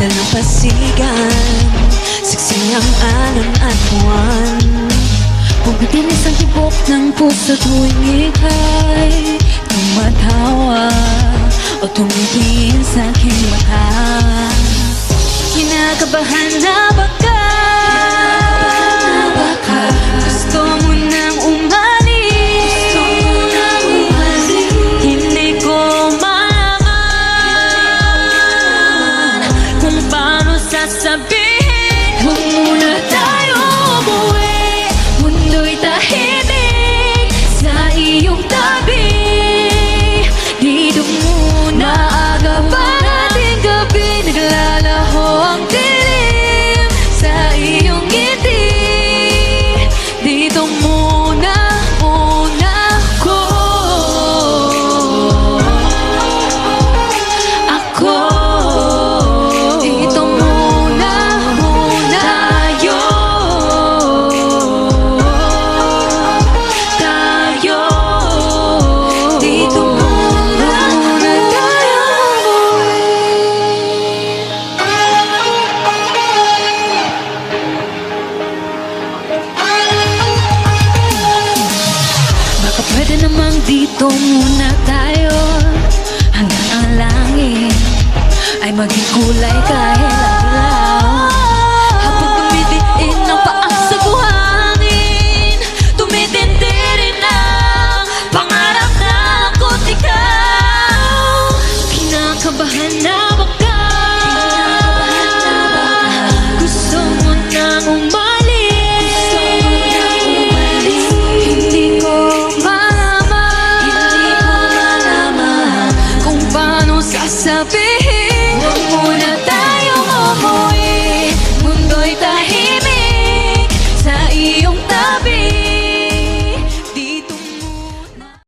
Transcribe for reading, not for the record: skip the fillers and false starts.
dalampasigan, siksi ang alon at buwan. Bumitilis ang tibok ng puso tuwing ika'y tumatawa o tumitingin sa aking mata. Kinakabahan na ba ka? Gusto mo nang umalis? Hindi ko malaman kung paano sasabihin. Huwag muna tayo umuwi, mundo'y tahimik sa iyong tabi. Dito muna aga pa nating gabi, naglalaho ang dilim sa iyong ngiti. Dito muna ako. Dito muna tayo. Dito muna tayo Baka pwede namang dito muna tayo hanggang ang langit ay maging kulay kahit ang ilaw. Habang tumitiin ang paang sa buhangin, tumitindi rin ang pangarap na ako't ikaw. Kinakabahan na ba ka? Gusto mo nang umalis? Hindi ko malaman kung paano sasabihin.